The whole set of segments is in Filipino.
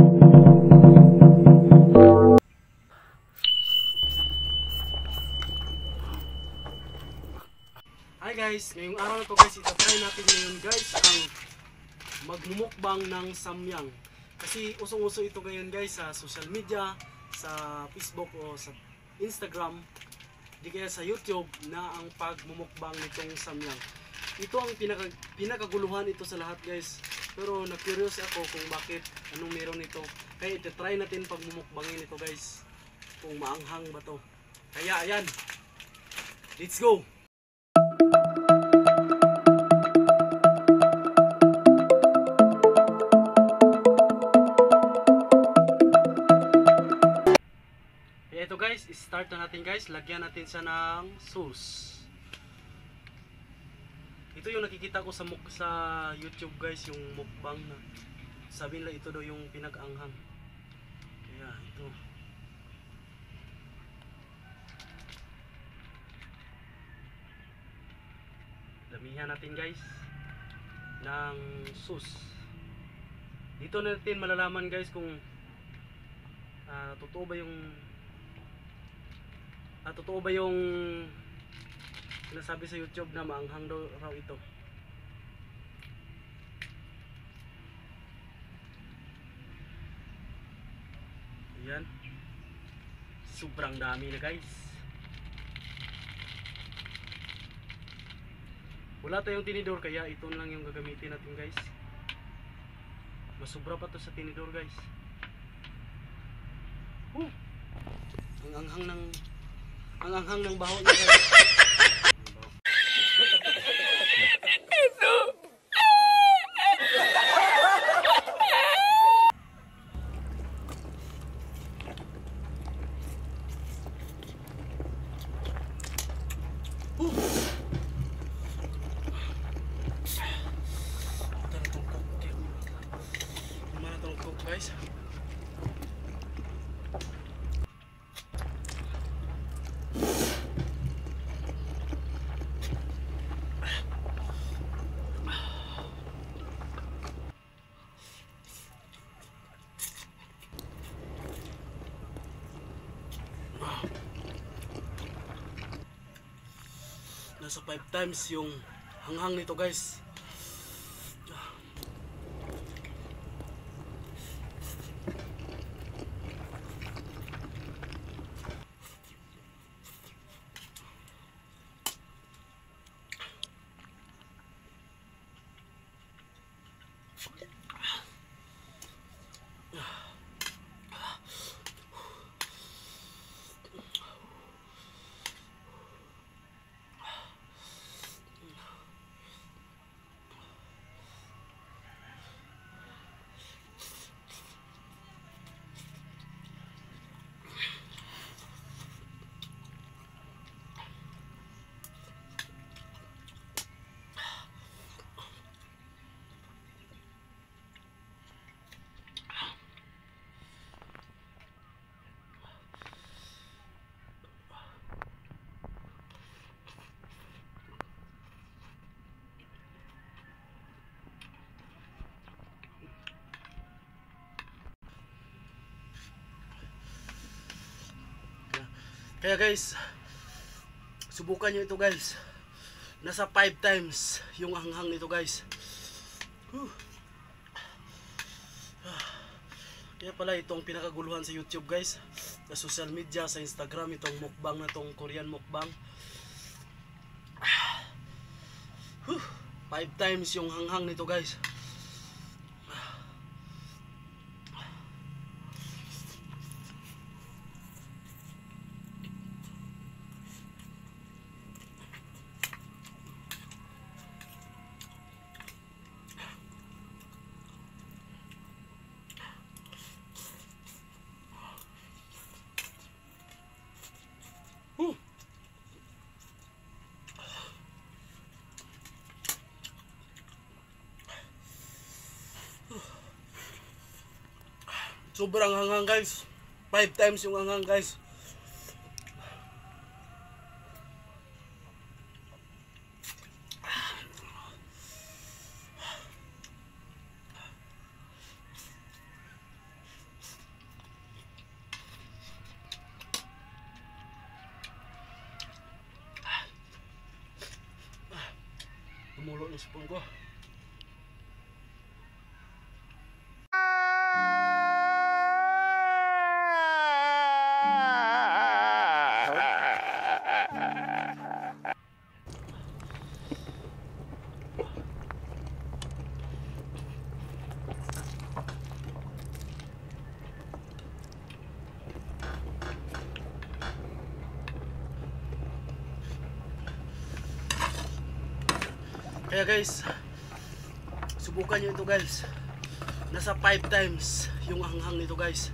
Hi guys, ngayong araw na to guys, itatry natin ngayon guys ang magmumukbang ng samyang. Kasi usong-uso ito ngayon guys sa social media, sa Facebook o sa Instagram, di kaya sa YouTube na ang pagmumukbang nitong samyang. Ito ang pinakaguluhan ito sa lahat guys. Pero na-curious ako kung bakit, anong meron ito. Kaya itatry natin pagmumukbangin ito guys. Kung maanghang ba to. Kaya ayan, let's go! Ito guys, start na natin guys. Lagyan natin siya ng sauce. Ito yung nakikita ko sa YouTube guys, yung mukbang na sabi nila ito daw yung pinag-anghang. Kaya ito. Damihan natin guys ng sauce. Dito natin malalaman guys kung totoo ba yung sinasabi sa YouTube na maanghang daw raw ito. Ayan. Sobrang dami na guys. Wala tayong tinidor kaya ito lang yung gagamitin natin guys. Masubra pa to sa tinidor guys. Ang anghang ng baho niya guys. Mana tong cook guys. Nasa 5 times yung hanghang nito guys. Kaya guys, subukan nyo ito guys. Nasa 5 times yung hanghang nito guys. Kaya pala itong pinakaguluhan sa YouTube guys, sa social media, sa Instagram, itong mukbang na itong Korean mukbang. 5 times yung hanghang nito guys. Sobrang hanghang guys. 5 times yung hanghang guys. ni spoon ko. Kaya guys, subukan nyo ito guys. Nasa 5 times yung hanghang nito guys.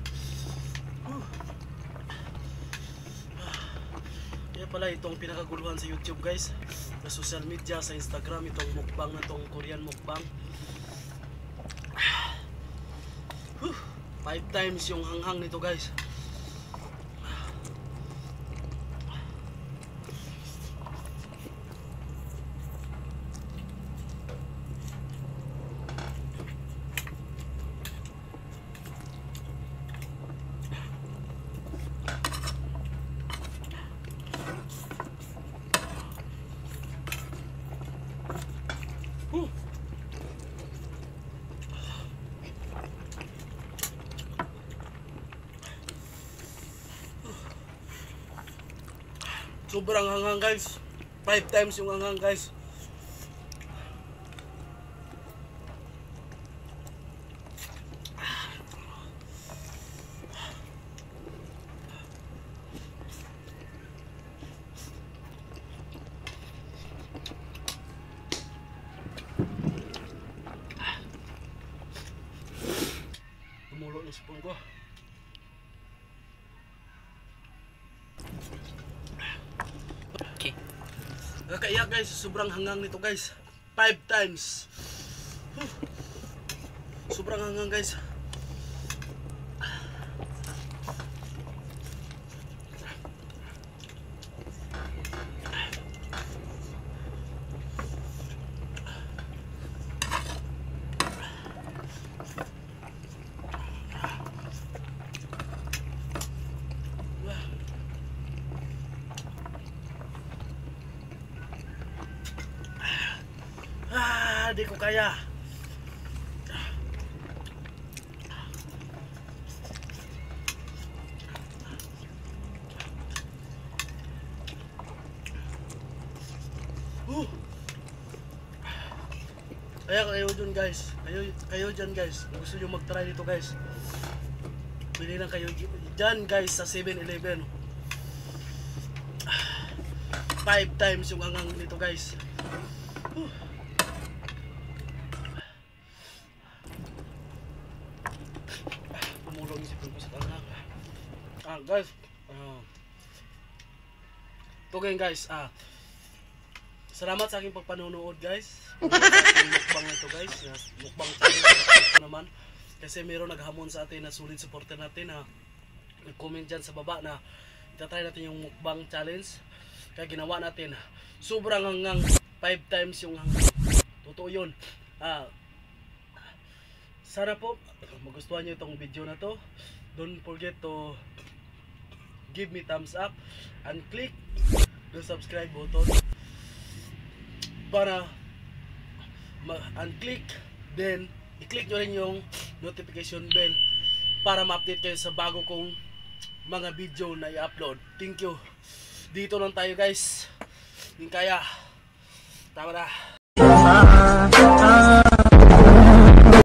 Kaya pala itong pinakaguluhan sa YouTube guys, sa social media, sa Instagram, itong mukbang na itong Korean mukbang. 5 times yung hanghang nito guys. Sobrang hanghang guys. 5 times yung hanghang guys. Tumulo ng spoon ko. Kaya guys, sobrang hangang nito guys. 5 times. Sobrang hangang guys. Di ko kaya. Kaya kayo dyan guys. Kayo dyan guys. Gusto nyo mag-try dito guys. Bili lang kayo dyan guys sa 7-Eleven. 5 times yung hangang nito guys. Pumulong isipin ko sa tangang. Guys, ito guys, salamat sa aking pagpanonood guys. Mukbang ito guys, mukbang challenge naman. Kasi meron naghamon sa atin na solid supporter natin na nag-comment dyan sa baba na itatry natin yung mukbang challenge. Kaya ginawa natin, sobrang hanggang 5 times yung hanggang. Totoo yun. Sana po magustuhan nyo itong video na to. Don't forget to give me thumbs up and click the subscribe button para click, then i-click nyo rin yung notification bell para ma-update kayo sa bago kong mga video na i-upload. Thank you. Dito lang tayo guys. Hindi kaya. Tama na.